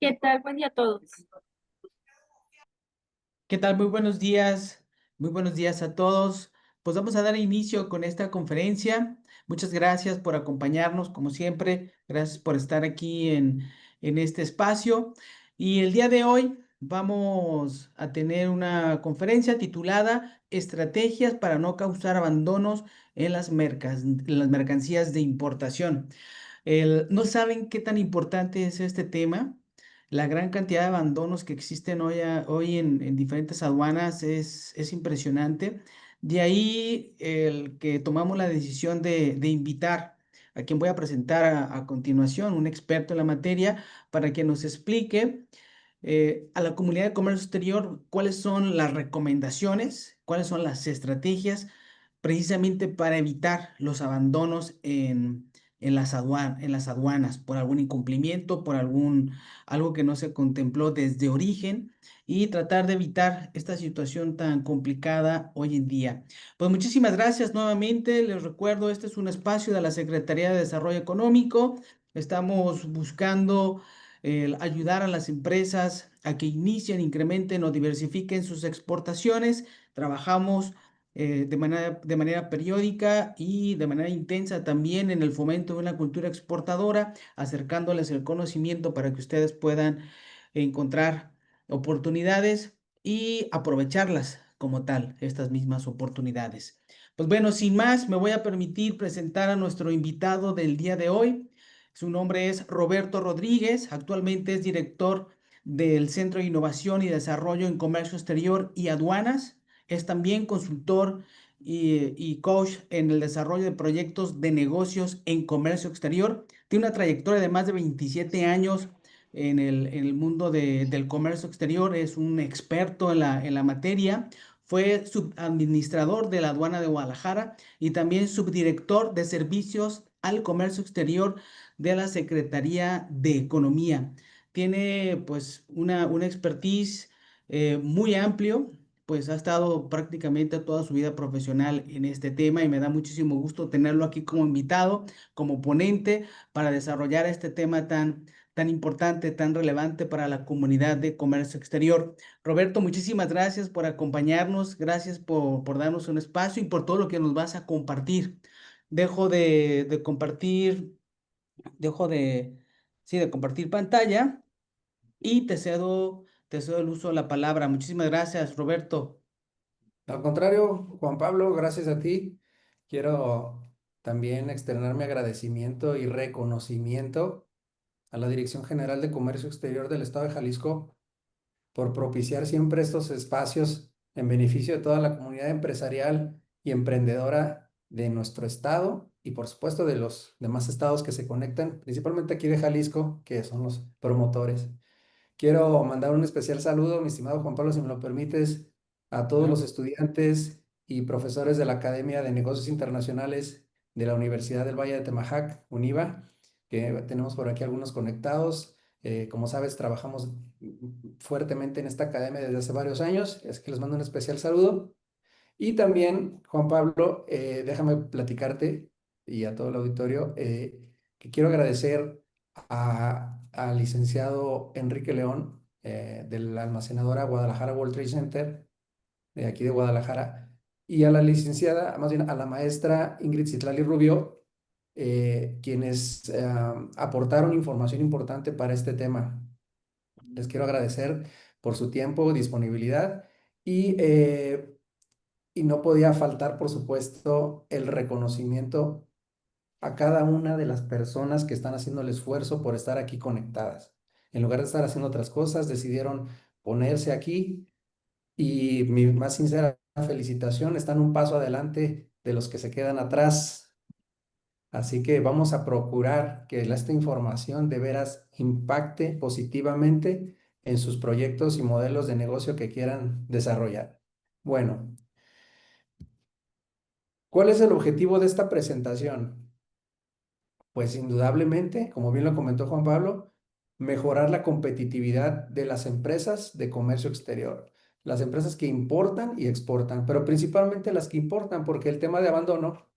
¿Qué tal? Buen día a todos. ¿Qué tal? Muy buenos días a todos. Pues vamos a dar inicio con esta conferencia. Muchas gracias por acompañarnos, como siempre. Gracias por estar aquí en este espacio. Y el día de hoy vamos a tener una conferencia titulada Estrategias para no causar abandonos en en las mercancías de importación. No saben qué tan importante es este tema. La gran cantidad de abandonos que existen hoy en diferentes aduanas es impresionante. De ahí el que tomamos la decisión de invitar a quien voy a presentar a continuación, un experto en la materia, para que nos explique a la comunidad de comercio exterior cuáles son las recomendaciones, cuáles son las estrategias precisamente para evitar los abandonos en las aduanas por algún incumplimiento, por algo que no se contempló desde origen y tratar de evitar esta situación tan complicada hoy en día. Pues muchísimas gracias nuevamente. Les recuerdo, este es un espacio de la Secretaría de Desarrollo Económico. Estamos buscando ayudar a las empresas a que inicien, incrementen o diversifiquen sus exportaciones. Trabajamos de manera periódica y de manera intensa también en el fomento de una cultura exportadora, acercándoles el conocimiento para que ustedes puedan encontrar oportunidades y aprovecharlas como tal, estas mismas oportunidades. Pues bueno, sin más, me voy a permitir presentar a nuestro invitado del día de hoy. Su nombre es Roberto Rodríguez, actualmente es director del Centro de Innovación y Desarrollo en Comercio Exterior y Aduanas. Es también consultor y coach en el desarrollo de proyectos de negocios en comercio exterior. Tiene una trayectoria de más de 27 años en el mundo del comercio exterior. Es un experto en la materia. Fue subadministrador de la aduana de Guadalajara y también subdirector de servicios al comercio exterior de la Secretaría de Economía. Tiene pues una expertise muy amplio, pues ha estado prácticamente toda su vida profesional en este tema y me da muchísimo gusto tenerlo aquí como invitado, como ponente para desarrollar este tema tan importante, tan relevante para la comunidad de comercio exterior. Roberto, muchísimas gracias por acompañarnos, gracias por darnos un espacio y por todo lo que nos vas a compartir. Dejo de compartir, dejo de, sí, de compartir pantalla y te cedo el uso de la palabra. Muchísimas gracias, Roberto. Al contrario, Juan Pablo, gracias a ti. Quiero también externar mi agradecimiento y reconocimiento a la Dirección General de Comercio Exterior del Estado de Jalisco por propiciar siempre estos espacios en beneficio de toda la comunidad empresarial y emprendedora de nuestro estado y por supuesto de los demás estados que se conectan, principalmente aquí de Jalisco, que son los promotores. Quiero mandar un especial saludo, mi estimado Juan Pablo, si me lo permites, a todos los Claro. estudiantes y profesores de la Academia de Negocios Internacionales de la Universidad del Valle de Temajac, UNIVA, que tenemos por aquí algunos conectados. Como sabes, trabajamos fuertemente en esta academia desde hace varios años, así que les mando un especial saludo. Y también, Juan Pablo, déjame platicarte y a todo el auditorio que quiero agradecer al licenciado Enrique León de la almacenadora Guadalajara World Trade Center, de aquí de Guadalajara, y a la licenciada, más bien a la maestra Ingrid Citlali Rubio, quienes aportaron información importante para este tema. Les quiero agradecer por su tiempo, disponibilidad y no podía faltar, por supuesto, el reconocimiento a cada una de las personas que están haciendo el esfuerzo por estar aquí conectadas. En lugar de estar haciendo otras cosas, decidieron ponerse aquí y mi más sincera felicitación, están un paso adelante de los que se quedan atrás. Así que vamos a procurar que esta información de veras impacte positivamente en sus proyectos y modelos de negocio que quieran desarrollar. Bueno, ¿cuál es el objetivo de esta presentación? Pues indudablemente, como bien lo comentó Juan Pablo, mejorar la competitividad de las empresas de comercio exterior, las empresas que importan y exportan, pero principalmente las que importan, porque el tema de abandono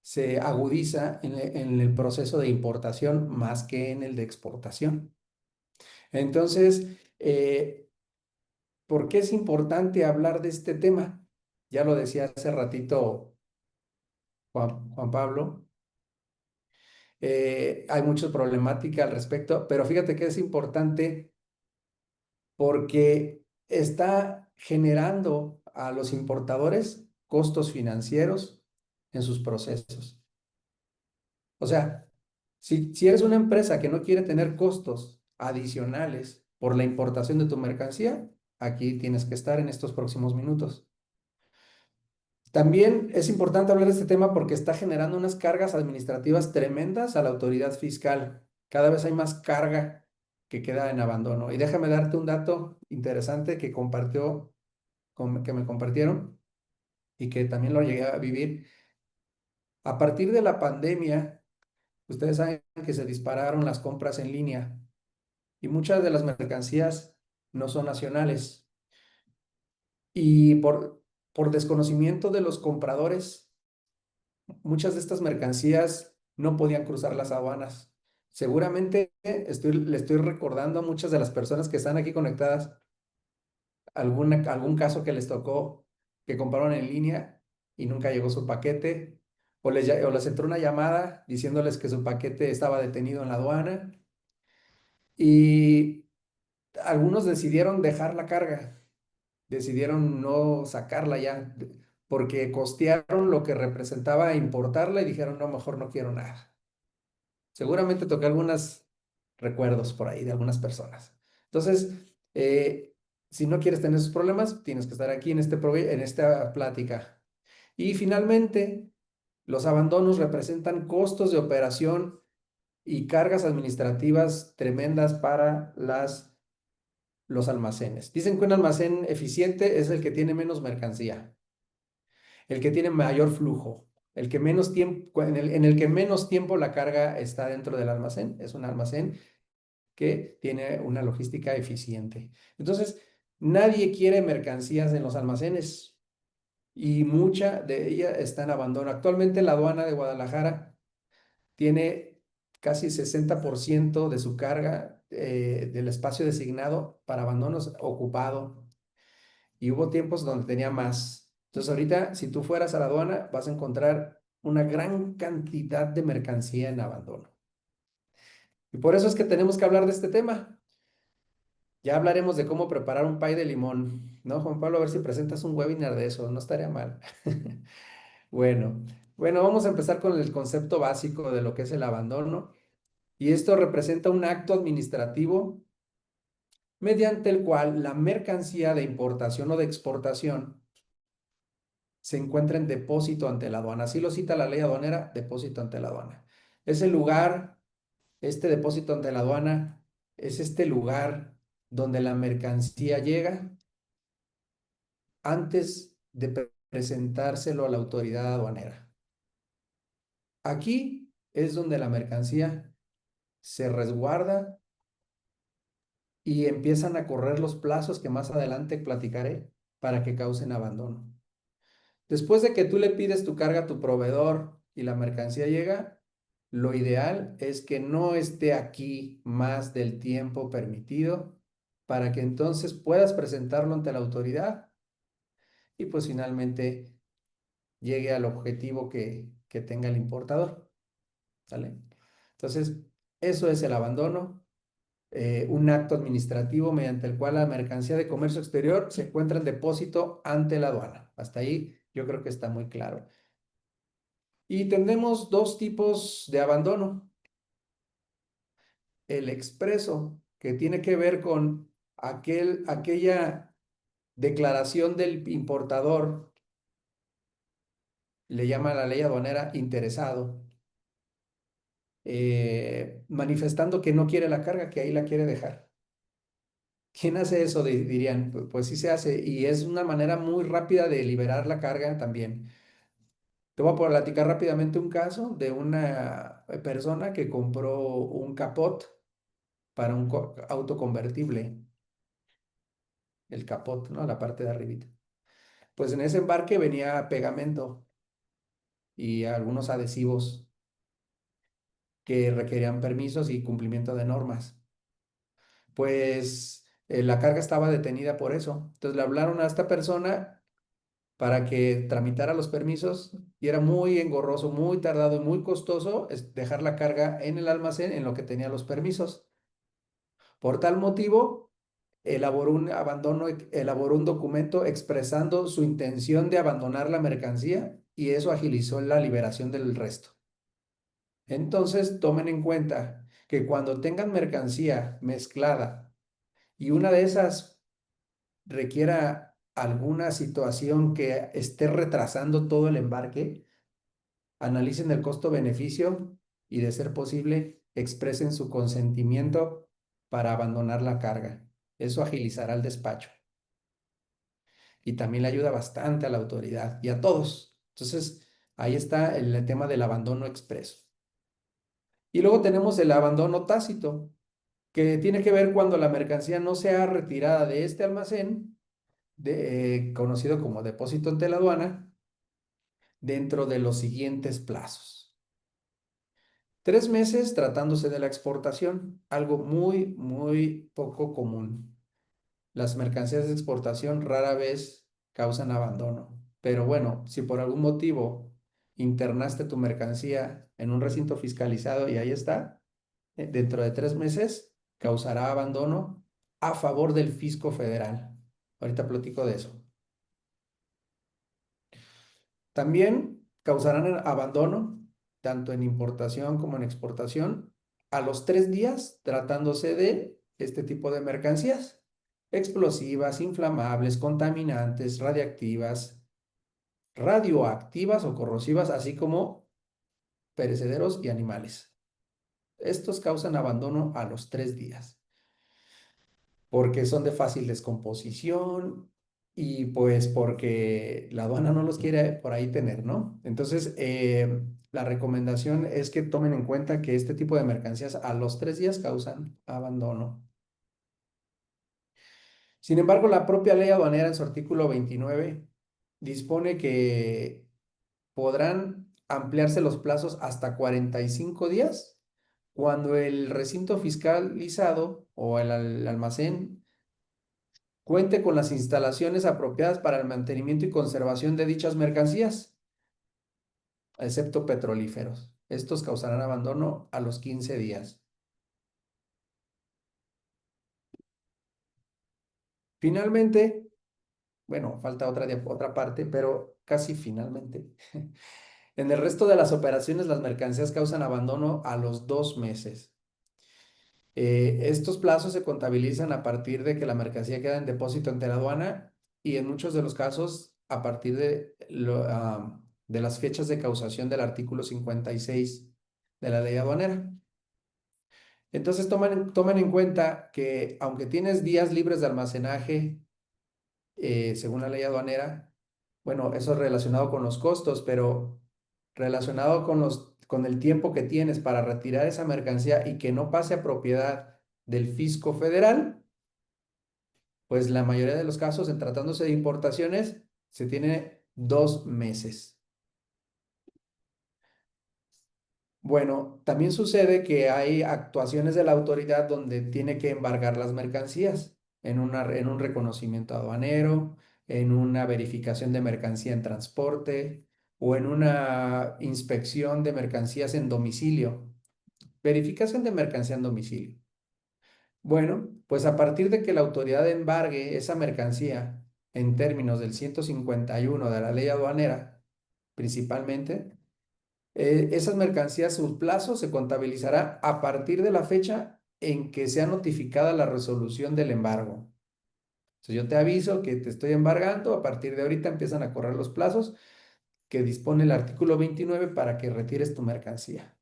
se agudiza en el proceso de importación más que en el de exportación. Entonces, ¿por qué es importante hablar de este tema? Ya lo decía hace ratito Juan Pablo. Hay mucha problemática al respecto, pero fíjate que es importante porque está generando a los importadores costos financieros en sus procesos. O sea, si eres una empresa que no quiere tener costos adicionales por la importación de tu mercancía, aquí tienes que estar en estos próximos minutos. También es importante hablar de este tema porque está generando unas cargas administrativas tremendas a la autoridad fiscal. Cada vez hay más carga que queda en abandono. Y déjame darte un dato interesante que me compartieron y que también lo llegué a vivir. A partir de la pandemia, ustedes saben que se dispararon las compras en línea y muchas de las mercancías no son nacionales. Y por desconocimiento de los compradores, muchas de estas mercancías no podían cruzar las aduanas. Seguramente le estoy recordando a muchas de las personas que están aquí conectadas algún caso que les tocó que compraron en línea y nunca llegó su paquete, o les entró una llamada diciéndoles que su paquete estaba detenido en la aduana y algunos decidieron dejar la carga, decidieron no sacarla ya, porque costearon lo que representaba importarla y dijeron, no, mejor no quiero nada. Seguramente toqué algunos recuerdos por ahí de algunas personas. Entonces, eh, si no quieres tener esos problemas, tienes que estar aquí en esta plática. Y finalmente, los abandonos representan costos de operación y cargas administrativas tremendas para los almacenes. Dicen que un almacén eficiente es el que tiene menos mercancía, el que tiene mayor flujo, el que menos tiempo, en el que menos tiempo la carga está dentro del almacén. Es un almacén que tiene una logística eficiente. Entonces, nadie quiere mercancías en los almacenes y mucha de ella está en abandono. Actualmente la aduana de Guadalajara tiene casi 60% de su carga del espacio designado para abandonos ocupado y hubo tiempos donde tenía más. Entonces ahorita, si tú fueras a la aduana, vas a encontrar una gran cantidad de mercancía en abandono. Y por eso es que tenemos que hablar de este tema. Ya hablaremos de cómo preparar un pay de limón, ¿no, Juan Pablo? A ver si presentas un webinar de eso, no estaría mal. Bueno, bueno, vamos a empezar con el concepto básico de lo que es el abandono. Y esto representa un acto administrativo mediante el cual la mercancía de importación o de exportación se encuentra en depósito ante la aduana. Así lo cita la ley aduanera, depósito ante la aduana. Es el lugar, este depósito ante la aduana, es este lugar donde la mercancía llega antes de presentárselo a la autoridad aduanera. Aquí es donde la mercancía se resguarda y empiezan a correr los plazos que más adelante platicaré para que causen abandono. Después de que tú le pides tu carga a tu proveedor y la mercancía llega, lo ideal es que no esté aquí más del tiempo permitido para que entonces puedas presentarlo ante la autoridad y pues finalmente llegue al objetivo que tenga el importador. ¿Sale? Entonces, eso es el abandono, un acto administrativo mediante el cual la mercancía de comercio exterior se encuentra en depósito ante la aduana. Hasta ahí yo creo que está muy claro. Y tenemos dos tipos de abandono. El expreso, que tiene que ver con aquella declaración del importador, le llama la ley aduanera interesado, manifestando que no quiere la carga, que ahí la quiere dejar. ¿Quién hace eso? Dirían, pues sí se hace y es una manera muy rápida de liberar la carga también. Te voy a platicar rápidamente un caso de una persona que compró un capot para un auto convertible, el capot, ¿no? La parte de arribita. Pues en ese embarque venía pegamento y algunos adhesivos que requerían permisos y cumplimiento de normas. pues la carga estaba detenida por eso. Entonces le hablaron a esta persona para que tramitara los permisos y era muy engorroso, muy tardado y muy costoso dejar la carga en el almacén en lo que tenía los permisos. Por tal motivo, elaboró un documento expresando su intención de abandonar la mercancía y eso agilizó la liberación del resto. Entonces, tomen en cuenta que cuando tengan mercancía mezclada y una de esas requiera alguna situación que esté retrasando todo el embarque, analicen el costo-beneficio y, de ser posible, expresen su consentimiento para abandonar la carga. Eso agilizará el despacho y también le ayuda bastante a la autoridad y a todos. Entonces, ahí está el tema del abandono expreso. Y luego tenemos el abandono tácito, que tiene que ver cuando la mercancía no sea retirada de este almacén, conocido como depósito ante la aduana, dentro de los siguientes plazos. 3 meses tratándose de la exportación, algo muy, muy poco común. Las mercancías de exportación rara vez causan abandono, pero bueno, si por algún motivo internaste tu mercancía en un recinto fiscalizado y ahí está, dentro de 3 meses causará abandono a favor del fisco federal. Ahorita platico de eso. También causarán el abandono, tanto en importación como en exportación, a los 3 días, tratándose de este tipo de mercancías: explosivas, inflamables, contaminantes, radioactivas o corrosivas, así como perecederos y animales. Estos causan abandono a los 3 días, porque son de fácil descomposición y pues porque la aduana no los quiere por ahí tener, ¿no? Entonces, la recomendación es que tomen en cuenta que este tipo de mercancías a los 3 días causan abandono. Sin embargo, la propia ley aduanera en su artículo 29 dispone que podrán ampliarse los plazos hasta 45 días cuando el recinto fiscalizado o el almacén cuente con las instalaciones apropiadas para el mantenimiento y conservación de dichas mercancías, excepto petrolíferos. Estos causarán abandono a los 15 días. Finalmente, bueno, falta otra parte, pero casi finalmente. En el resto de las operaciones, las mercancías causan abandono a los 2 meses. Estos plazos se contabilizan a partir de que la mercancía queda en depósito ante la aduana y, en muchos de los casos, a partir de las fechas de causación del artículo 56 de la ley aduanera. Entonces, tomen en cuenta que, aunque tienes días libres de almacenaje, según la ley aduanera, bueno, eso es relacionado con los costos, pero relacionado con el tiempo que tienes para retirar esa mercancía y que no pase a propiedad del fisco federal, pues la mayoría de los casos, en tratándose de importaciones, se tiene 2 meses. Bueno, también sucede que hay actuaciones de la autoridad donde tiene que embargar las mercancías en un reconocimiento aduanero, en una verificación de mercancía en transporte o en una inspección de mercancías en domicilio. Verificación de mercancía en domicilio. Bueno, pues a partir de que la autoridad embargue esa mercancía en términos del 151 de la ley aduanera, principalmente, esas mercancías, su plazo se contabilizará a partir de la fecha en que sea notificada la resolución del embargo. Entonces, yo te aviso que te estoy embargando, a partir de ahorita empiezan a correr los plazos que dispone el artículo 29 para que retires tu mercancía.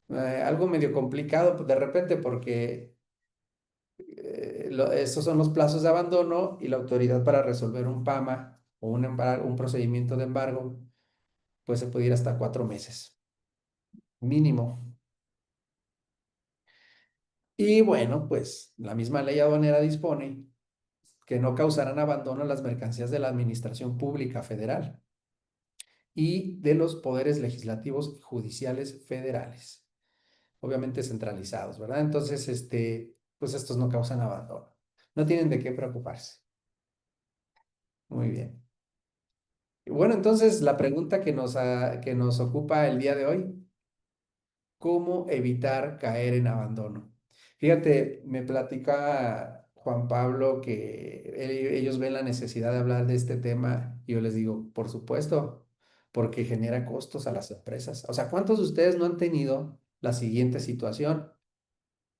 Algo medio complicado, pues, de repente, porque estos son los plazos de abandono y la autoridad para resolver un PAMA o un procedimiento de embargo, pues se puede ir hasta 4 meses, mínimo. Y bueno, pues la misma ley aduanera dispone que no causarán abandono las mercancías de la Administración Pública Federal y de los poderes legislativos y judiciales federales, obviamente centralizados, ¿verdad? Entonces, pues estos no causan abandono. No tienen de qué preocuparse. Muy bien. Bueno, entonces la pregunta que nos ocupa el día de hoy, ¿cómo evitar caer en abandono? Fíjate, me platica Juan Pablo que ellos ven la necesidad de hablar de este tema y yo les digo, por supuesto, porque genera costos a las empresas. O sea, ¿cuántos de ustedes no han tenido la siguiente situación?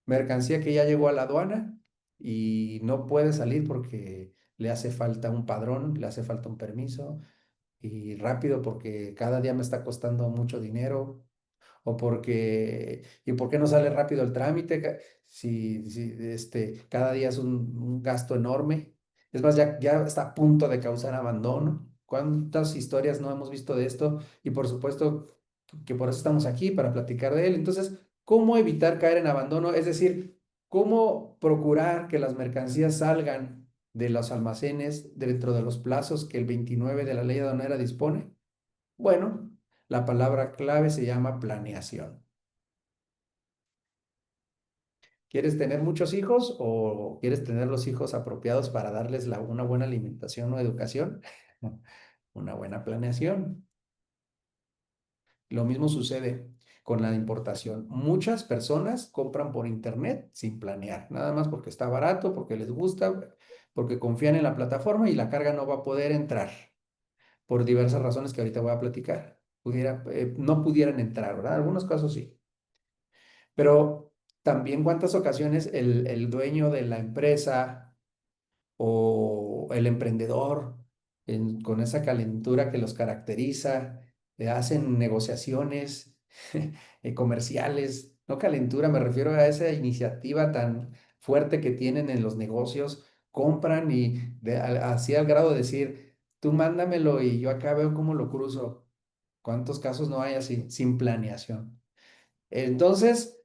Mercancía que ya llegó a la aduana y no puede salir porque le hace falta un padrón, le hace falta un permiso y rápido porque cada día me está costando mucho dinero o porque, ¿y por qué no sale rápido el trámite? Si cada día es un gasto enorme. Es más, ya está a punto de causar abandono. ¿Cuántas historias no hemos visto de esto? Y por supuesto que por eso estamos aquí, para platicar de él. Entonces, ¿cómo evitar caer en abandono? Es decir, ¿cómo procurar que las mercancías salgan de los almacenes dentro de los plazos que el 29 de la ley aduanera dispone? Bueno, la palabra clave se llama planeación. ¿Quieres tener muchos hijos o quieres tener los hijos apropiados para darles una buena alimentación o educación? Una buena planeación. Lo mismo sucede con la importación. Muchas personas compran por internet sin planear, nada más porque está barato, porque les gusta, porque confían en la plataforma y la carga no va a poder entrar por diversas razones que ahorita voy a platicar. No pudieran entrar, ¿verdad? En algunos casos sí. Pero también cuántas ocasiones el dueño de la empresa o el emprendedor, con esa calentura que los caracteriza, hacen negociaciones comerciales, no calentura, me refiero a esa iniciativa tan fuerte que tienen en los negocios, compran y así al grado de decir, tú mándamelo y yo acá veo cómo lo cruzo. ¿Cuántos casos no hay así, sin planeación? Entonces,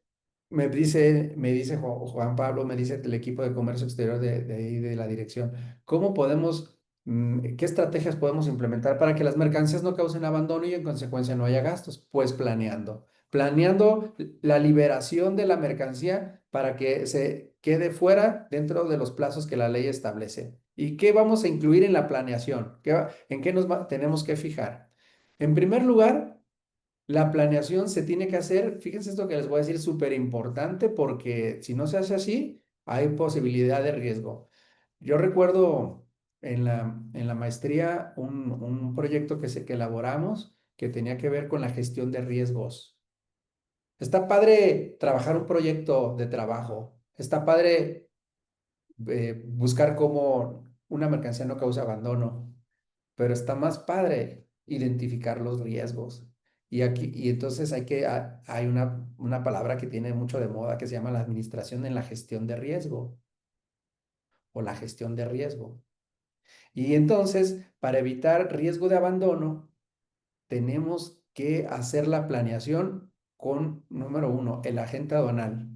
me dice Juan Pablo, me dice el equipo de comercio exterior de ahí de la dirección, ¿cómo podemos, qué estrategias podemos implementar para que las mercancías no causen abandono y en consecuencia no haya gastos? Pues planeando la liberación de la mercancía para que se quede fuera dentro de los plazos que la ley establece. ¿Y qué vamos a incluir en la planeación? ¿En qué tenemos que fijar? En primer lugar, la planeación se tiene que hacer, fíjense esto que les voy a decir, súper importante porque si no se hace así, hay posibilidad de riesgo. Yo recuerdo en la maestría un proyecto que elaboramos que tenía que ver con la gestión de riesgos. Está padre trabajar un proyecto de trabajo, está padre buscar cómo una mercancía no causa abandono, pero está más padre identificar los riesgos. Y entonces hay una palabra que tiene mucho de moda que se llama la administración en la gestión de riesgo o la gestión de riesgo. Y entonces, para evitar riesgo de abandono, tenemos que hacer la planeación con, número uno, el agente aduanal.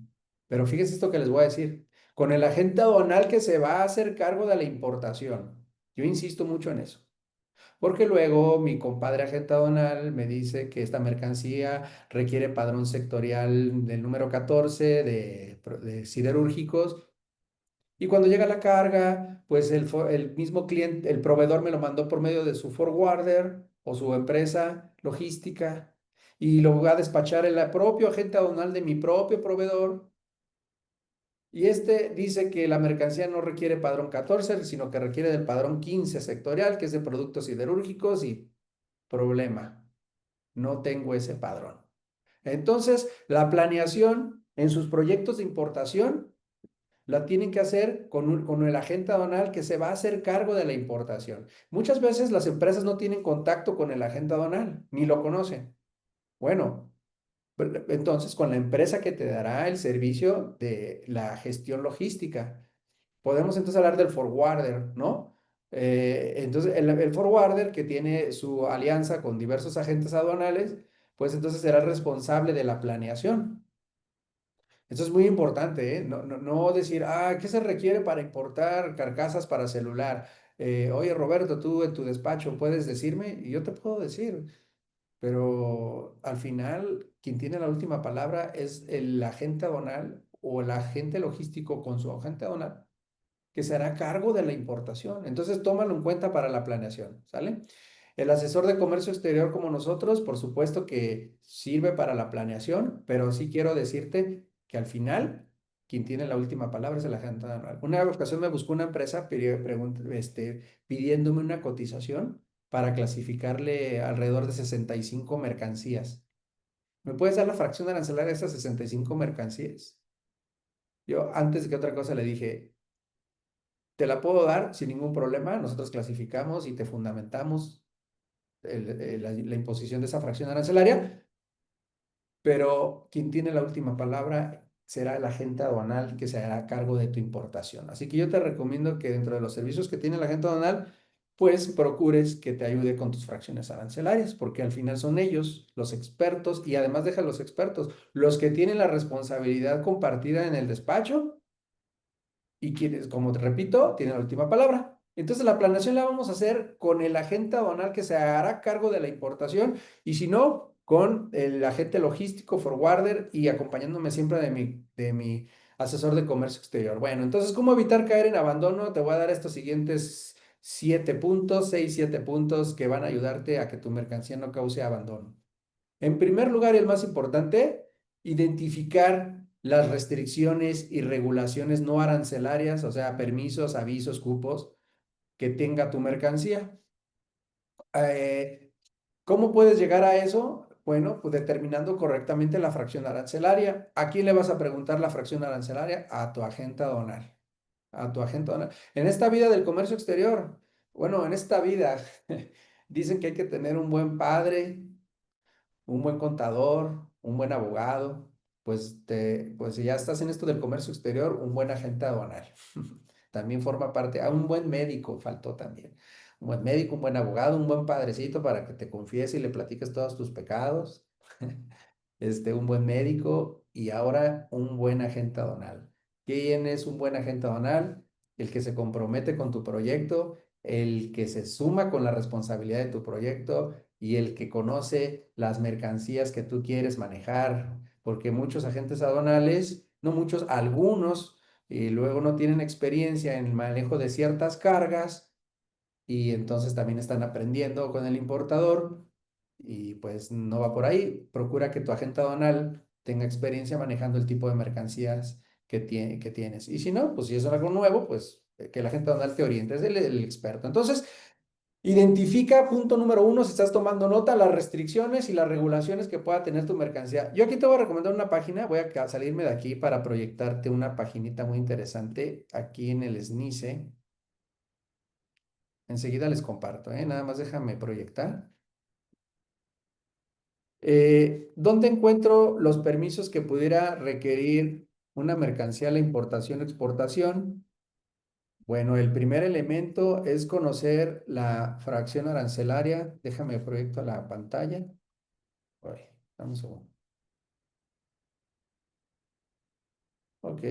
Pero fíjense esto que les voy a decir, con el agente aduanal que se va a hacer cargo de la importación. Yo insisto mucho en eso. Porque luego mi compadre agente aduanal me dice que esta mercancía requiere padrón sectorial del número 14 de siderúrgicos. Y cuando llega la carga, pues el mismo cliente, el proveedor me lo mandó por medio de su forwarder o su empresa logística. Y lo va a despachar el propio agente aduanal de mi propio proveedor. Y este dice que la mercancía no requiere padrón 14, sino que requiere del padrón 15 sectorial, que es de productos siderúrgicos y problema. No tengo ese padrón. Entonces, la planeación en sus proyectos de importación la tienen que hacer con el agente aduanal que se va a hacer cargo de la importación. Muchas veces las empresas no tienen contacto con el agente aduanal, ni lo conocen. Bueno, entonces con la empresa que te dará el servicio de la gestión logística. Podemos entonces hablar del forwarder, ¿no? Entonces, el forwarder que tiene su alianza con diversos agentes aduanales, pues entonces será el responsable de la planeación. Eso es muy importante, ¿eh? No decir, ¿qué se requiere para importar carcasas para celular? Oye, Roberto, tú en tu despacho puedes decirme, y yo te puedo decir, pero al final quien tiene la última palabra es el agente aduanal o el agente logístico con su agente aduanal que se hará cargo de la importación. Entonces, tómalo en cuenta para la planeación, ¿sale? El asesor de comercio exterior como nosotros, por supuesto que sirve para la planeación, pero sí quiero decirte que al final, quien tiene la última palabra es el agente aduanal. Una ocasión me buscó una empresa pidiéndome una cotización para clasificarle alrededor de 65 mercancías. ¿Me puedes dar la fracción arancelaria de esas 65 mercancías? Yo, antes de que otra cosa, le dije, te la puedo dar sin ningún problema. Nosotros clasificamos y te fundamentamos la imposición de esa fracción arancelaria, pero quien tiene la última palabra será el agente aduanal que se hará cargo de tu importación. Así que yo te recomiendo que dentro de los servicios que tiene el agente aduanal, pues procures que te ayude con tus fracciones arancelarias, porque al final son ellos los expertos y además deja los expertos, los que tienen la responsabilidad compartida en el despacho y quienes, como te repito, tienen la última palabra. Entonces la planeación la vamos a hacer con el agente aduanal que se hará cargo de la importación y si no, con el agente logístico, forwarder y acompañándome siempre de mi asesor de comercio exterior. Bueno, entonces, ¿cómo evitar caer en abandono? Te voy a dar estos siguientes 7 puntos, 6, 7 puntos que van a ayudarte a que tu mercancía no cause abandono. En primer lugar, y el más importante, identificar las restricciones y regulaciones no arancelarias, o sea, permisos, avisos, cupos que tenga tu mercancía. Eh, ¿Cómo puedes llegar a eso? Bueno, pues determinando correctamente la fracción arancelaria. ¿A quién le vas a preguntar la fracción arancelaria? A tu agente aduanal. A tu agente aduanal. En esta vida del comercio exterior, bueno, en esta vida, dicen que hay que tener un buen padre, un buen contador, un buen abogado, pues si ya estás en esto del comercio exterior, un buen agente aduanal. También forma parte, un buen médico faltó también. Un buen médico, un buen abogado, un buen padrecito para que te confiese y le platiques todos tus pecados. Un buen médico y ahora un buen agente aduanal. ¿Quién es un buen agente aduanal? El que se compromete con tu proyecto, el que se suma con la responsabilidad de tu proyecto y el que conoce las mercancías que tú quieres manejar, porque muchos agentes aduanales, no muchos, algunos, luego no tienen experiencia en el manejo de ciertas cargas y entonces también están aprendiendo con el importador y pues no va por ahí. Procura que tu agente aduanal tenga experiencia manejando el tipo de mercancías que tienes. Y si no, pues si es algo nuevo, pues que el agente aduanal te oriente, es el experto. Entonces, identifica, punto número uno, si estás tomando nota, las restricciones y las regulaciones que pueda tener tu mercancía. Yo aquí te voy a recomendar una página, voy a salirme de aquí para proyectarte una paginita muy interesante aquí en el SNICE. Enseguida les comparto, ¿eh? Nada más déjame proyectar. ¿Dónde encuentro los permisos que pudiera requerir una mercancía a la importación o exportación? Bueno, el primer elemento es conocer la fracción arancelaria. Déjame proyecto la pantalla. Uy, dame un segundo. Ok.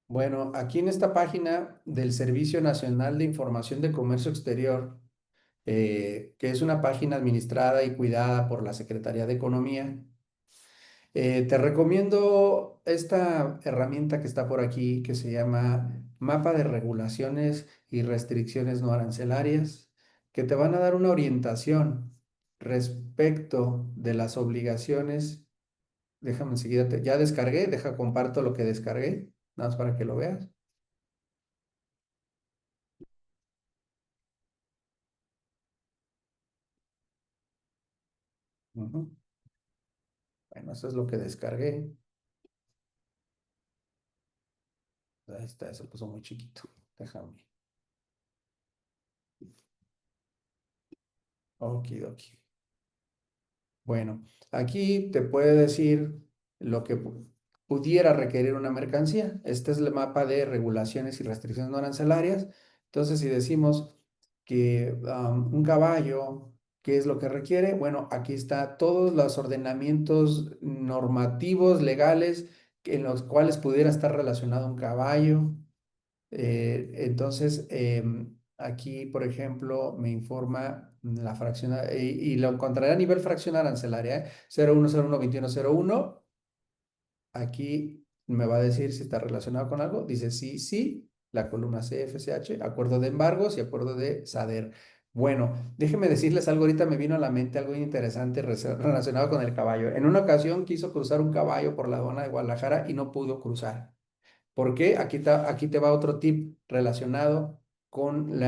Bueno, aquí en esta página del Servicio Nacional de Información de Comercio Exterior, que es una página administrada y cuidada por la Secretaría de Economía, te recomiendo esta herramienta que está por aquí, que se llama Mapa de Regulaciones y Restricciones No Arancelarias, que te van a dar una orientación respecto de las obligaciones. Déjame enseguida, ya descargué, comparto lo que descargué, nada más para que lo veas. Ujú. Bueno, eso es lo que descargué. Ahí está, se puso muy chiquito. Déjame. Okidoki. Bueno, aquí te puede decir lo que pudiera requerir una mercancía. Este es el mapa de regulaciones y restricciones no arancelarias. Entonces, si decimos que un caballo, ¿qué es lo que requiere? Bueno, aquí está todos los ordenamientos normativos, legales, en los cuales pudiera estar relacionado un caballo. Entonces, aquí, por ejemplo, me informa la fracción, y lo encontraré a nivel fracción arancelaria, ¿eh? 01012101. Aquí me va a decir si está relacionado con algo. Dice sí, sí, la columna CFCH, acuerdo de embargos y acuerdo de SADER. Bueno, déjenme decirles algo, ahorita me vino a la mente algo interesante relacionado con el caballo. En una ocasión quiso cruzar un caballo por la aduana de Guadalajara y no pudo cruzar. ¿Por qué? Aquí te va otro tip relacionado con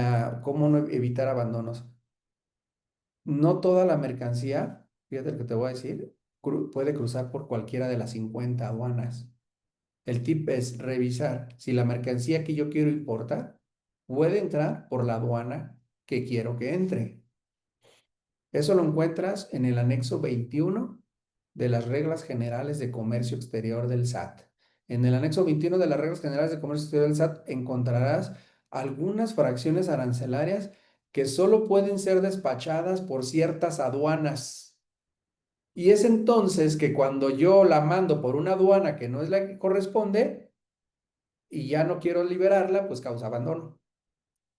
cómo no evitar abandonos. No toda la mercancía, fíjate lo que te voy a decir, puede cruzar por cualquiera de las 50 aduanas. El tip es revisar si la mercancía que yo quiero importar puede entrar por la aduana que quiero que entre. Eso lo encuentras en el anexo 21 de las reglas generales de comercio exterior del SAT. En el anexo 21 de las reglas generales de comercio exterior del SAT encontrarás algunas fracciones arancelarias que solo pueden ser despachadas por ciertas aduanas. Y es entonces que cuando yo la mando por una aduana que no es la que corresponde y ya no quiero liberarla, pues causa abandono.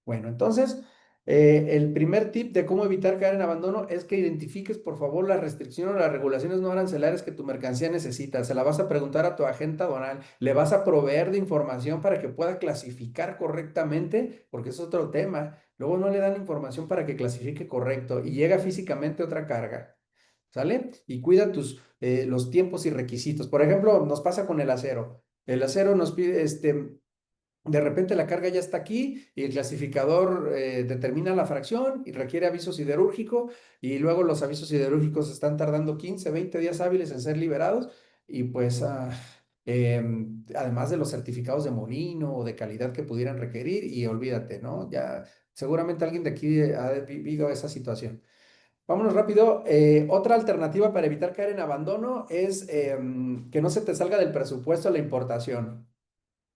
Bueno, entonces, el primer tip de cómo evitar caer en abandono es que identifiques, por favor, las restricciones o las regulaciones no arancelarias que tu mercancía necesita. Se la vas a preguntar a tu agente aduanal, le vas a proveer de información para que pueda clasificar correctamente, porque es otro tema. Luego no le dan información para que clasifique correcto y llega físicamente otra carga. ¿Sale? Y cuida los tiempos y requisitos. Por ejemplo, nos pasa con el acero. El acero nos pide, de repente la carga ya está aquí y el clasificador determina la fracción y requiere aviso siderúrgico y luego los avisos siderúrgicos están tardando 15, 20 días hábiles en ser liberados y pues además de los certificados de molino o de calidad que pudieran requerir y olvídate, ¿no? Ya seguramente alguien de aquí ha vivido esa situación. Vámonos rápido. Otra alternativa para evitar caer en abandono es que no se te salga del presupuesto la importación.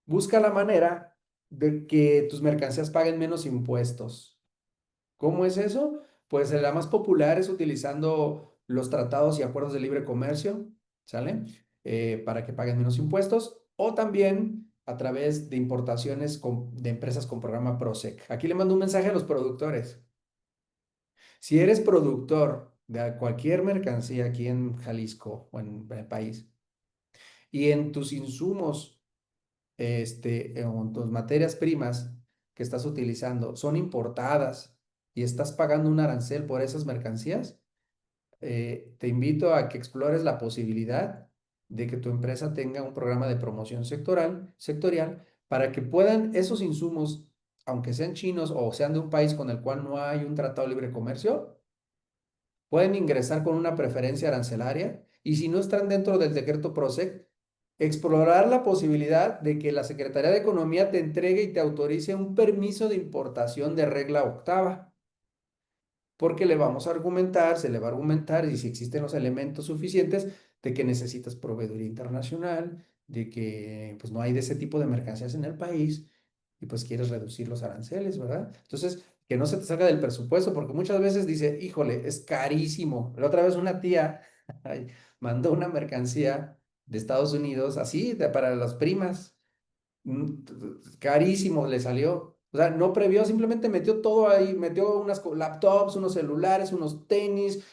Busca la manera de que tus mercancías paguen menos impuestos. ¿Cómo es eso? Pues la más popular es utilizando los tratados y acuerdos de libre comercio, ¿sale? Para que paguen menos impuestos o también a través de importaciones de empresas con programa PROSEC. Aquí le mando un mensaje a los productores. Si eres productor de cualquier mercancía aquí en Jalisco o en el país y en tus insumos o tus materias primas que estás utilizando son importadas y estás pagando un arancel por esas mercancías, te invito a que explores la posibilidad de que tu empresa tenga un programa de promoción sectorial para que puedan esos insumos, aunque sean chinos o sean de un país con el cual no hay un tratado de libre comercio, pueden ingresar con una preferencia arancelaria y si no están dentro del decreto PROSEC, explorar la posibilidad de que la Secretaría de Economía te entregue y te autorice un permiso de importación de regla octava, porque le vamos a argumentar, se le va a argumentar y si existen los elementos suficientes de que necesitas proveeduría internacional, de que pues no hay de ese tipo de mercancías en el país y pues quieres reducir los aranceles, ¿verdad? Entonces, que no se te salga del presupuesto, porque muchas veces dice, híjole, es carísimo. La otra vez una tía ay, mandó una mercancía de Estados Unidos, así, para las primas, carísimo le salió. O sea, no previó, simplemente metió todo ahí, metió unas laptops, unos celulares, unos tenis,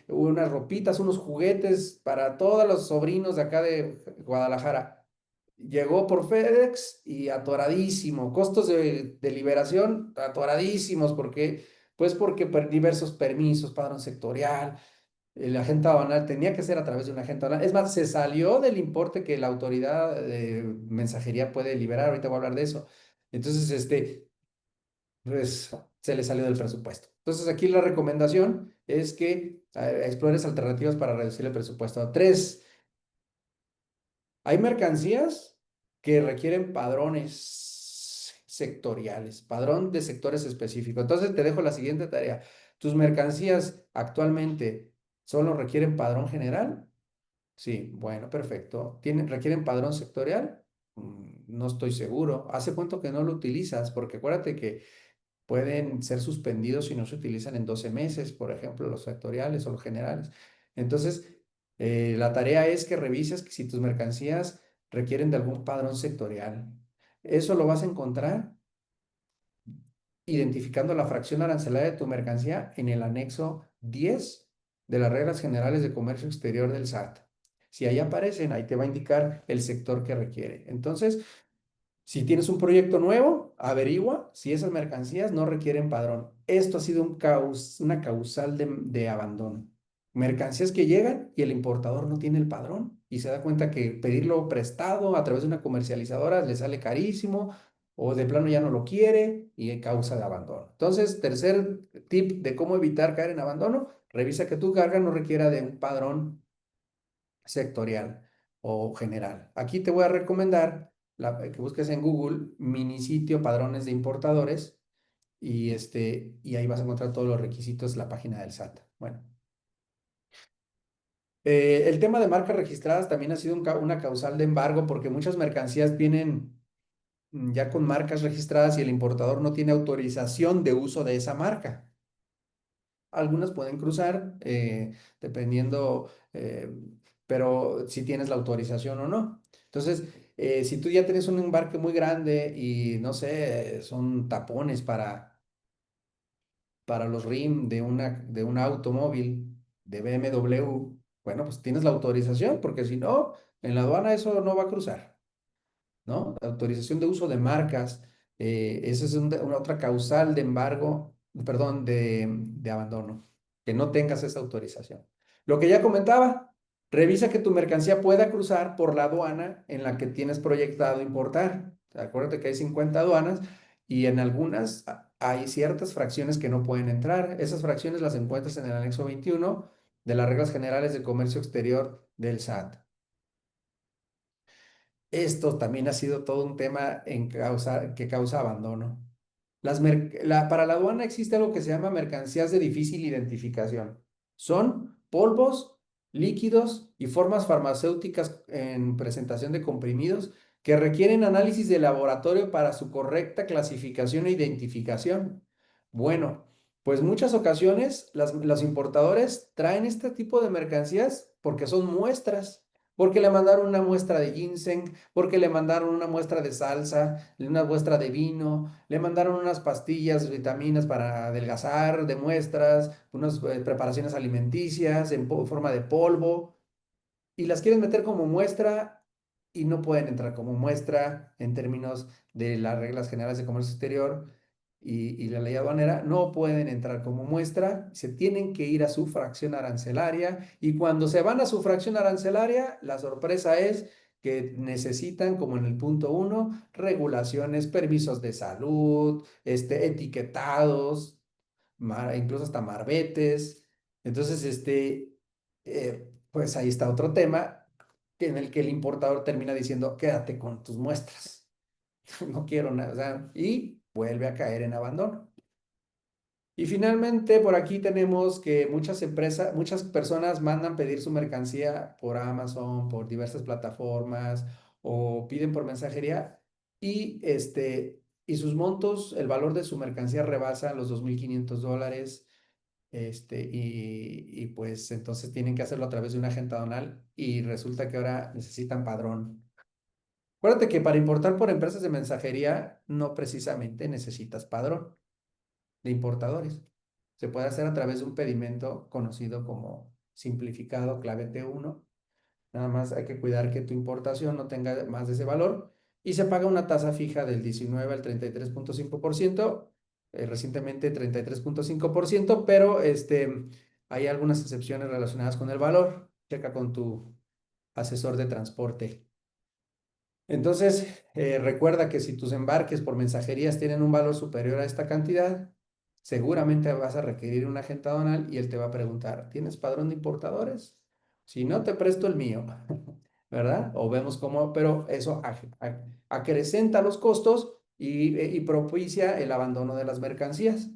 unas ropitas, unos juguetes para todos los sobrinos de acá de Guadalajara. Llegó por FedEx y atoradísimo. Costos de liberación atoradísimos. Porque, pues porque diversos permisos, padrón sectorial, el agente aduanal tenía que ser a través de un agente aduanal. Es más, se salió del importe que la autoridad de mensajería puede liberar. Ahorita voy a hablar de eso. Entonces, pues se le salió del presupuesto. Entonces, aquí la recomendación es que explores alternativas para reducir el presupuesto. Tres, hay mercancías que requieren padrones sectoriales, padrón de sectores específicos. Entonces te dejo la siguiente tarea. ¿Tus mercancías actualmente solo requieren padrón general? Sí, bueno, perfecto. ¿Requieren padrón sectorial? No estoy seguro. ¿Hace cuánto que no lo utilizas? Porque acuérdate que pueden ser suspendidos si no se utilizan en 12 meses, por ejemplo, los sectoriales o los generales. Entonces, la tarea es que revises que si tus mercancías requieren de algún padrón sectorial. Eso lo vas a encontrar identificando la fracción arancelaria de tu mercancía en el anexo 10 de las reglas generales de comercio exterior del SAT. Si ahí aparecen, ahí te va a indicar el sector que requiere. Entonces, si tienes un proyecto nuevo, averigua si esas mercancías no requieren padrón. Esto ha sido una causal de abandono. Mercancías que llegan y el importador no tiene el padrón y se da cuenta que pedirlo prestado a través de una comercializadora le sale carísimo o de plano ya no lo quiere y hay causa de abandono. Entonces, tercer tip de cómo evitar caer en abandono, revisa que tu carga no requiera de un padrón sectorial o general. Aquí te voy a recomendar que busques en Google mini sitio padrones de importadores y ahí vas a encontrar todos los requisitos de la página del SAT. Bueno, el tema de marcas registradas también ha sido una causal de embargo porque muchas mercancías vienen ya con marcas registradas y el importador no tiene autorización de uso de esa marca. Algunas pueden cruzar dependiendo, pero si tienes la autorización o no. Entonces, si tú ya tienes un embarque muy grande y no sé, son tapones para los RIM de un automóvil de BMW, bueno, pues tienes la autorización, porque si no, en la aduana eso no va a cruzar. ¿No? Autorización de uso de marcas, esa es una otra causal de embargo, perdón, de abandono, que no tengas esa autorización. Lo que ya comentaba, revisa que tu mercancía pueda cruzar por la aduana en la que tienes proyectado importar. Acuérdate que hay 50 aduanas y en algunas hay ciertas fracciones que no pueden entrar. Esas fracciones las encuentras en el anexo 21 de las reglas generales de comercio exterior del SAT. Esto también ha sido todo un tema que causa abandono. Para la aduana existe algo que se llama mercancías de difícil identificación. Son polvos, líquidos y formas farmacéuticas en presentación de comprimidos que requieren análisis de laboratorio para su correcta clasificación e identificación. Bueno, pues muchas ocasiones los importadores traen este tipo de mercancías porque son muestras. Porque le mandaron una muestra de ginseng, porque le mandaron una muestra de salsa, una muestra de vino, le mandaron unas pastillas, vitaminas para adelgazar, de muestras, unas preparaciones alimenticias en forma de polvo, y las quieren meter como muestra y no pueden entrar como muestra en términos de las reglas generales de comercio exterior y la ley aduanera, no pueden entrar como muestra, se tienen que ir a su fracción arancelaria y cuando se van a su fracción arancelaria, la sorpresa es que necesitan, como en el punto 1, regulaciones, permisos de salud, etiquetados, incluso hasta marbetes. Entonces, pues ahí está otro tema en el que el importador termina diciendo, quédate con tus muestras, no quiero nada, o sea, y vuelve a caer en abandono. Y finalmente, por aquí tenemos que muchas personas mandan pedir su mercancía por Amazon, por diversas plataformas o piden por mensajería y sus montos, el valor de su mercancía rebasa los $2,500 y pues entonces tienen que hacerlo a través de una agente aduanal y resulta que ahora necesitan padrón. Acuérdate que para importar por empresas de mensajería no precisamente necesitas padrón de importadores. Se puede hacer a través de un pedimento conocido como simplificado clave T1. Nada más hay que cuidar que tu importación no tenga más de ese valor y se paga una tasa fija del 19 al 33,5%, recientemente 33,5%, pero hay algunas excepciones relacionadas con el valor. Checa con tu asesor de transporte. Entonces, recuerda que si tus embarques por mensajerías tienen un valor superior a esta cantidad, seguramente vas a requerir un agente aduanal y él te va a preguntar, ¿tienes padrón de importadores? Si no, te presto el mío, ¿verdad? O vemos cómo, pero eso acrecenta los costos y propicia el abandono de las mercancías.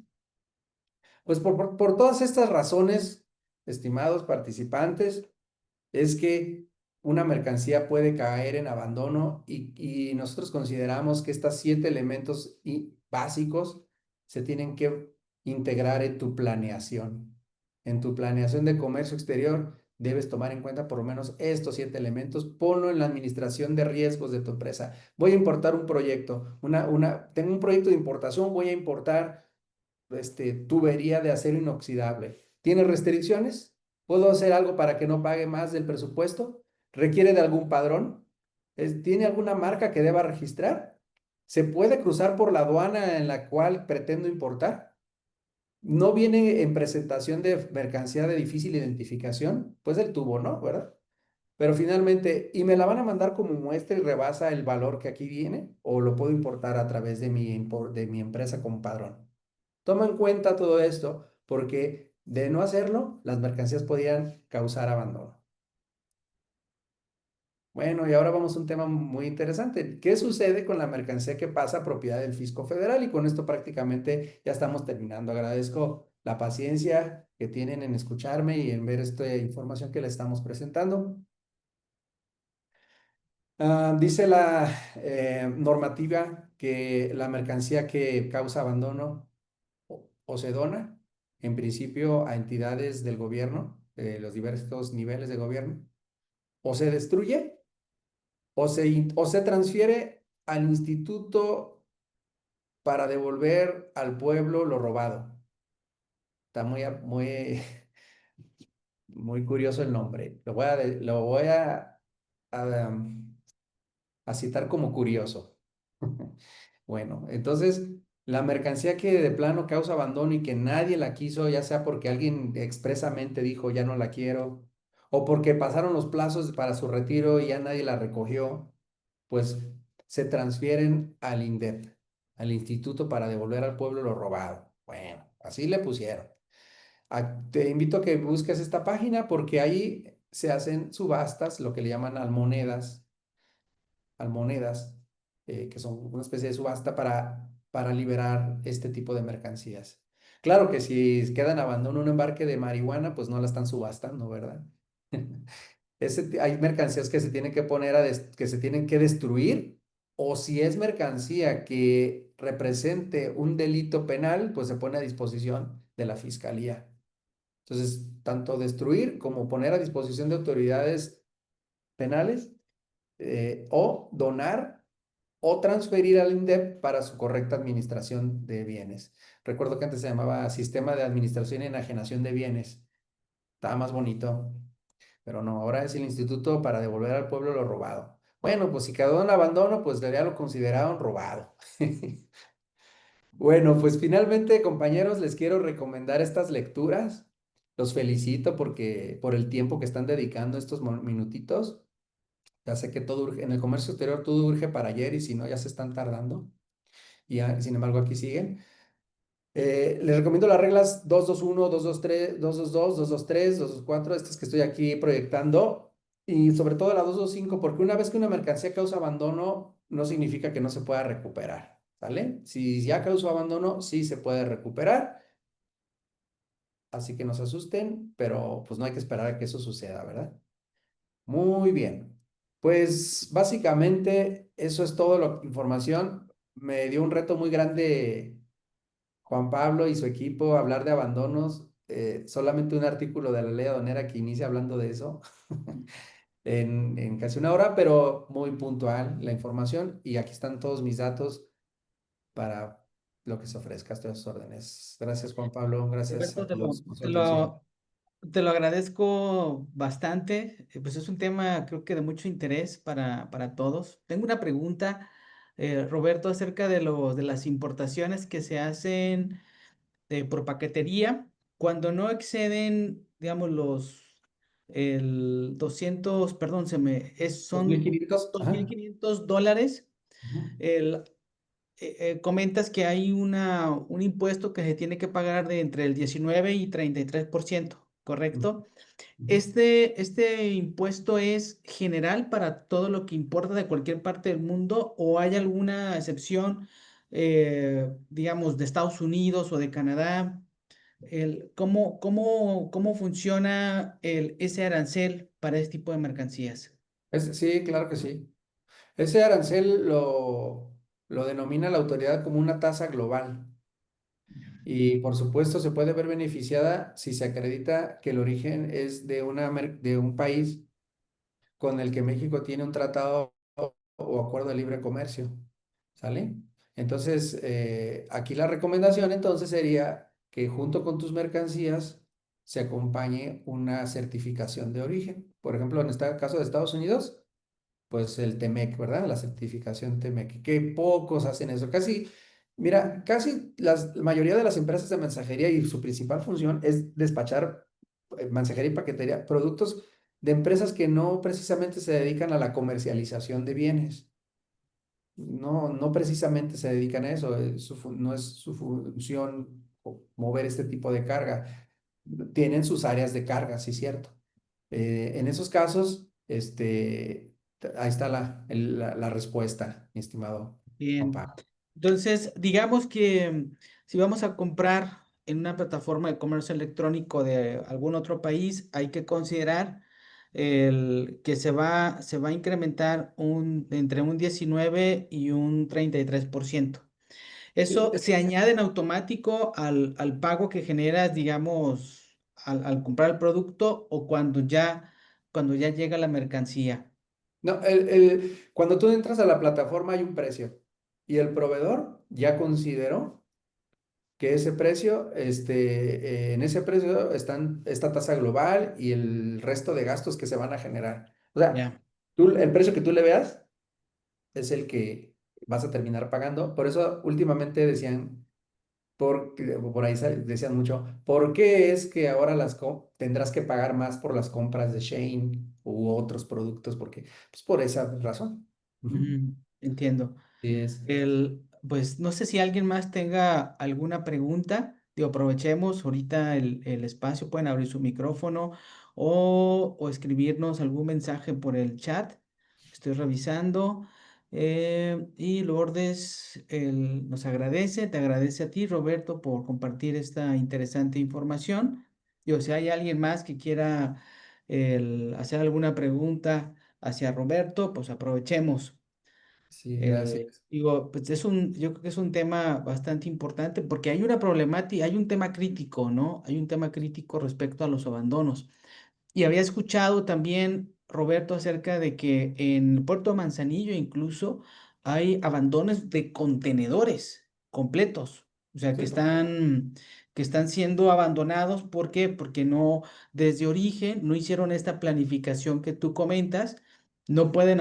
Pues por todas estas razones, estimados participantes, es que una mercancía puede caer en abandono y nosotros consideramos que estos 7 elementos básicos se tienen que integrar en tu planeación de comercio exterior. debes tomar en cuenta por lo menos estos 7 elementos. Ponlo en la administración de riesgos de tu empresa. Voy a importar un proyecto, tengo un proyecto de importación, voy a importar tubería de acero inoxidable. ¿Tiene restricciones? ¿Puedo hacer algo para que no pague más del presupuesto? ¿Requiere de algún padrón? ¿Tiene alguna marca que deba registrar? ¿Se puede cruzar por la aduana en la cual pretendo importar? ¿No viene en presentación de mercancía de difícil identificación? Pues el tubo, ¿no? ¿Verdad? Pero finalmente, ¿y me la van a mandar como muestra y rebasa el valor que aquí viene? ¿O lo puedo importar a través de mi empresa como padrón? Toma en cuenta todo esto porque de no hacerlo, las mercancías podrían causar abandono. Bueno, y ahora vamos a un tema muy interesante. ¿Qué sucede con la mercancía que pasa a propiedad del Fisco Federal? Y con esto prácticamente ya estamos terminando. Agradezco la paciencia que tienen en escucharme y en ver esta información que les estamos presentando. Dice la normativa que la mercancía que causa abandono o se dona, en principio, a entidades del gobierno, de los diversos niveles de gobierno, o se destruye o se transfiere al instituto para devolver al pueblo lo robado. Está muy curioso el nombre. Lo voy a, a citar como curioso. Bueno, entonces la mercancía que de plano causa abandono y que nadie la quiso, ya sea porque alguien expresamente dijo ya no la quiero, o porque pasaron los plazos para su retiro y ya nadie la recogió, pues se transfieren al INDEP, al Instituto para devolver al pueblo lo robado. Bueno, así le pusieron. Te invito a que busques esta página porque ahí se hacen subastas, lo que le llaman almonedas, que son una especie de subasta para liberar este tipo de mercancías. Claro que si queda en abandono un embarque de marihuana, pues no la están subastando, ¿verdad? Hay mercancías que se tienen que que se tienen que destruir, o si es mercancía que represente un delito penal, pues se pone a disposición de la fiscalía. Entonces, tanto destruir como poner a disposición de autoridades penales, o donar o transferir al INDEP para su correcta administración de bienes. Recuerdo que antes se llamaba Sistema de Administración y Enajenación de Bienes. Estaba más bonito, pero no, ahora es el Instituto para devolver al pueblo lo robado. Bueno, pues si quedó en abandono, pues ya lo consideraron robado. Bueno, pues finalmente, compañeros, les quiero recomendar estas lecturas. Los felicito por el tiempo que están dedicando estos minutitos. Ya sé que todo urge, en el comercio exterior todo urge para ayer y si no, ya se están tardando. Y sin embargo, aquí siguen. Les recomiendo las reglas 221, 223, 222, 223, 224, estas que estoy aquí proyectando. Y sobre todo la 225, porque una vez que una mercancía causa abandono, no significa que no se pueda recuperar. ¿Sale? Si ya causó abandono, sí se puede recuperar. Así que no se asusten, pero pues no hay que esperar a que eso suceda, ¿verdad? Muy bien. Pues básicamente eso es todo la información. Me dio un reto muy grande Juan Pablo y su equipo hablar de abandonos. Solamente un artículo de la ley aduanera que inicia hablando de eso en casi una hora, pero muy puntual la información. Y aquí están todos mis datos para lo que se ofrezca a sus órdenes. Gracias, Juan Pablo. Gracias a Roberto, todos por su atención. te lo agradezco bastante. Pues es un tema creo que de mucho interés para todos. Tengo una pregunta, Roberto, acerca de de las importaciones que se hacen por paquetería cuando no exceden, digamos, el 200, perdón, ¿Dos mil son quinientos? Ajá. $2,500. Ujú, El, Comentas que hay un impuesto que se tiene que pagar de entre el 19 y 33%, ujú, ¿correcto? ujú. Este impuesto es general para todo lo que importa de cualquier parte del mundo o hay alguna excepción, digamos, de Estados Unidos o de Canadá? ¿Cómo funciona ese arancel para este tipo de mercancías? Sí, claro que sí. Ese arancel lo denomina la autoridad como una tasa global. Y por supuesto se puede ver beneficiada si se acredita que el origen es de un país con el que México tiene un tratado o acuerdo de libre comercio, ¿sale? Entonces, aquí la recomendación entonces sería que junto con tus mercancías se acompañe una certificación de origen. Por ejemplo, en este caso de Estados Unidos, pues el TEMEC, ¿verdad? La certificación TEMEC, que pocos hacen eso. Casi, mira, casi la mayoría de las empresas de mensajería y su principal función es despachar mensajería y paquetería, productos de empresas que no precisamente se dedican a la comercialización de bienes. No, no precisamente se dedican a eso, no es su función mover este tipo de carga. Tienen sus áreas de carga, sí, cierto. En esos casos, ahí está la respuesta, mi estimado Juan Bien. Pablo. Entonces, digamos que si vamos a comprar en una plataforma de comercio electrónico de algún otro país, hay que considerar que se va a incrementar entre un 19 y un 33%. Sí, Eso se añade en automático al pago que generas, digamos, al comprar el producto o cuando ya llega la mercancía. no, cuando tú entras a la plataforma hay un precio y el proveedor ya consideró que ese precio, en ese precio están esta tasa global y el resto de gastos que se van a generar. O sea, Ya. el precio que tú le veas es el que vas a terminar pagando. Por eso últimamente decían, por ahí decían mucho, ¿por qué es que ahora tendrás que pagar más por las compras de Shane u otros productos? Porque, pues por esa razón. Ujú. Entiendo. Sí es. Pues no sé si alguien más tenga alguna pregunta. Digo, aprovechemos ahorita el espacio, pueden abrir su micrófono o escribirnos algún mensaje por el chat. Estoy revisando. Y Lourdes nos agradece, te agradece a ti, Roberto, por compartir esta interesante información. Digo, si hay alguien más que quiera hacer alguna pregunta hacia Roberto, pues aprovechemos. Sí, gracias. Digo, pues yo creo que es un tema bastante importante porque hay una problemática, hay un tema crítico, ¿no? Hay un tema crítico respecto a los abandonos. Y había escuchado también, Roberto, acerca de que en Puerto Manzanillo incluso hay abandonos de contenedores completos, o sea, Sí, que están siendo abandonados. ¿Por qué? Porque no, desde origen, no hicieron esta planificación que tú comentas, no pueden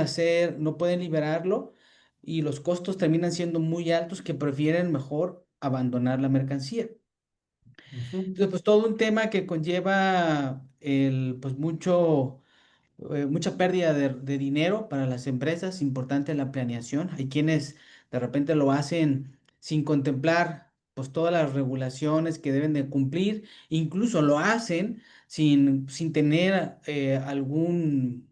liberarlo y los costos terminan siendo muy altos que prefieren mejor abandonar la mercancía. ujú. Entonces, pues todo un tema que conlleva pues mucha pérdida de dinero para las empresas, importante la planeación. Hay quienes de repente lo hacen sin contemplar pues todas las regulaciones que deben de cumplir, incluso lo hacen sin tener algún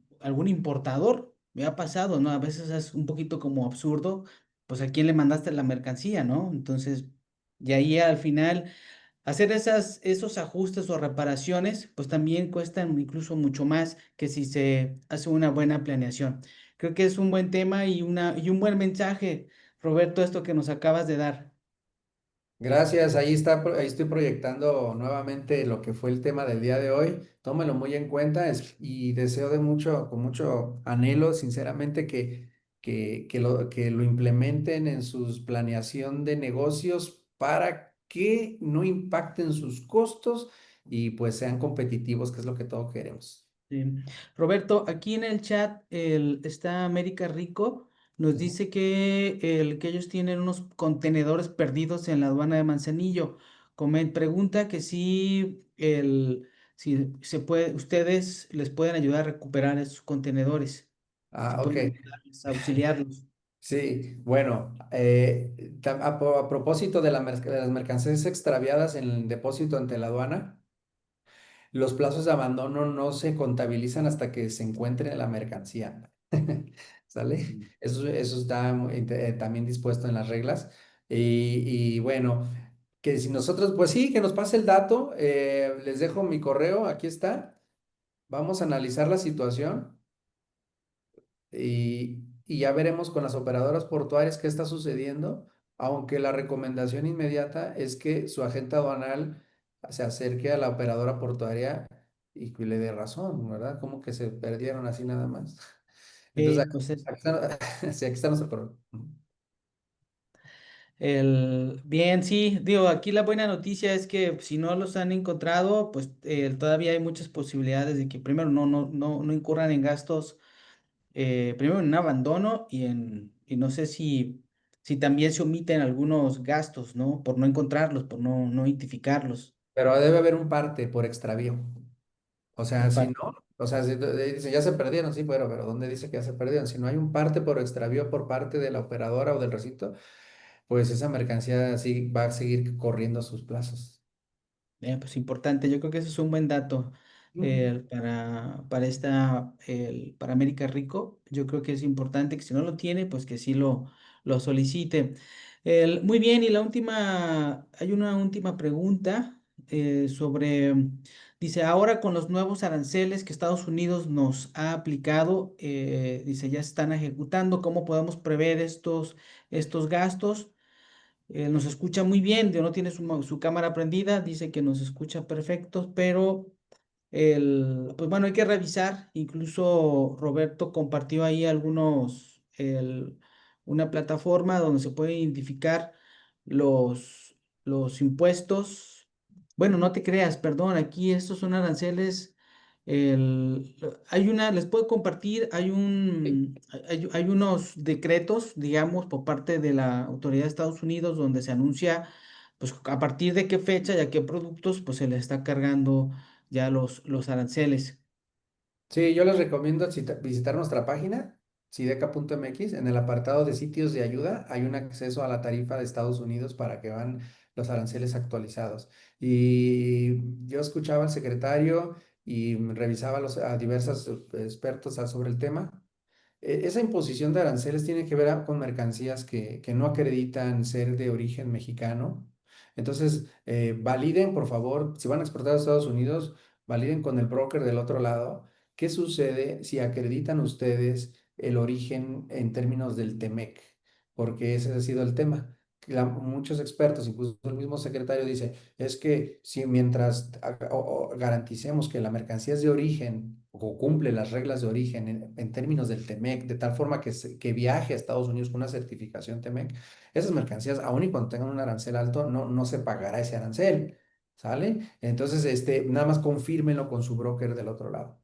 importador. Me ha pasado, ¿no? A veces es un poquito como absurdo, pues a quién le mandaste la mercancía, ¿no? Entonces, y ahí al final hacer esos ajustes o reparaciones, pues también cuestan incluso mucho más que si se hace una buena planeación. Creo que es un buen tema y un buen mensaje, Roberto, esto que nos acabas de dar. Gracias, ahí está, ahí estoy proyectando nuevamente lo que fue el tema del día de hoy. Tómelo muy en cuenta y deseo con mucho anhelo, sinceramente, que lo implementen en su planeación de negocios para que no impacten sus costos y pues sean competitivos, que es lo que todos queremos. Sí. Roberto, aquí en el chat está América Rico, nos Ujú. dice que ellos tienen unos contenedores perdidos en la aduana de Manzanillo. Pregunta que si se puede, ustedes les pueden ayudar a recuperar esos contenedores, si Ah, ok. pueden ayudarles a auxiliarlos. Sí, bueno, a propósito de de las mercancías extraviadas en el depósito ante la aduana. Los plazos de abandono no se contabilizan hasta que se encuentre la mercancía. ¿Sale? Mm. Eso está también dispuesto en las reglas. Y bueno, que si nosotros, pues sí, que nos pase el dato. Les dejo mi correo, aquí está. Vamos a analizar la situación y ya veremos con las operadoras portuarias qué está sucediendo aunque la recomendación inmediata es que su agente aduanal se acerque a la operadora portuaria y que le dé razón, ¿verdad? Como que se perdieron así nada más. Entonces, Pues aquí está, sí, aquí está nuestro problema. bien, sí, digo, aquí la buena noticia es que si no los han encontrado, pues todavía hay muchas posibilidades de que primero no incurran en gastos, primero en un abandono y no sé si también se omiten algunos gastos, ¿no? Por no encontrarlos, por no identificarlos. Pero debe haber un parte por extravío. O sea, Un si par- no, o sea, si dice, ya se perdieron, sí, pero ¿dónde dice que ya se perdieron? Si no hay un parte por extravío por parte de la operadora o del recinto, pues esa mercancía sí va a seguir corriendo sus plazos. Pues importante, yo creo que ese es un buen dato Mm. para América Rico. Yo creo que es importante que si no lo tiene, pues que sí lo solicite. Muy bien, y hay una última pregunta dice, ahora con los nuevos aranceles que Estados Unidos nos ha aplicado, dice, ya se están ejecutando, ¿cómo podemos prever estos gastos? Nos escucha muy bien, no tiene su cámara prendida, dice que nos escucha perfecto, pero pues bueno, hay que revisar. Incluso Roberto compartió ahí una plataforma donde se puede identificar los impuestos. Bueno, no te creas, perdón, aquí estos son aranceles. Les puedo compartir, Sí. hay unos decretos, digamos, por parte de la autoridad de Estados Unidos donde se anuncia, pues, a partir de qué fecha y a qué productos, pues, se le está cargando ya los aranceles. Sí, yo les recomiendo visitar nuestra página, sideca.mx. En el apartado de sitios de ayuda hay un acceso a la tarifa de Estados Unidos para que vean los aranceles actualizados. Y yo escuchaba al secretario y revisaba a diversos expertos sobre el tema. Esa imposición de aranceles tiene que ver con mercancías que no acreditan ser de origen mexicano. Entonces, validen, por favor, si van a exportar a Estados Unidos, validen con el broker del otro lado. ¿Qué sucede si acreditan ustedes el origen en términos del TEMEC? Porque ese ha sido el tema. Muchos expertos, incluso el mismo secretario dice, es que si mientras garanticemos que la mercancía es de origen o cumple las reglas de origen en términos del TEMEC, de tal forma que viaje a Estados Unidos con una certificación TEMEC, esas mercancías, aun y cuando tengan un arancel alto, no se pagará ese arancel, ¿sale? Entonces, nada más confírmenlo con su broker del otro lado.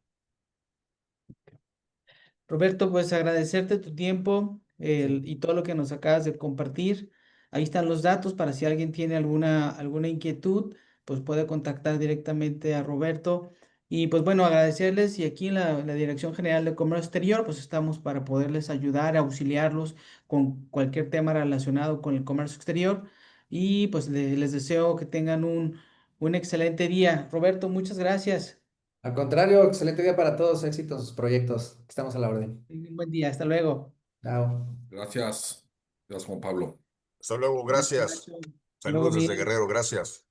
Roberto, pues agradecerte tu tiempo Sí. y todo lo que nos acabas de compartir. Ahí están los datos para si alguien tiene alguna inquietud, pues puede contactar directamente a Roberto. Y pues bueno, agradecerles y aquí en la Dirección General de Comercio Exterior, pues estamos para poderles ayudar, auxiliarlos con cualquier tema relacionado con el comercio exterior. Y pues les deseo que tengan un excelente día. Roberto, muchas gracias. Al contrario, excelente día para todos, éxitos en sus proyectos. Estamos a la orden. Un buen día. Hasta luego. Chao. Gracias. Gracias, Juan Pablo. Hasta luego, Listo, gracias. Nacho. Hasta luego, Saludos desde Miguel. Guerrero, gracias.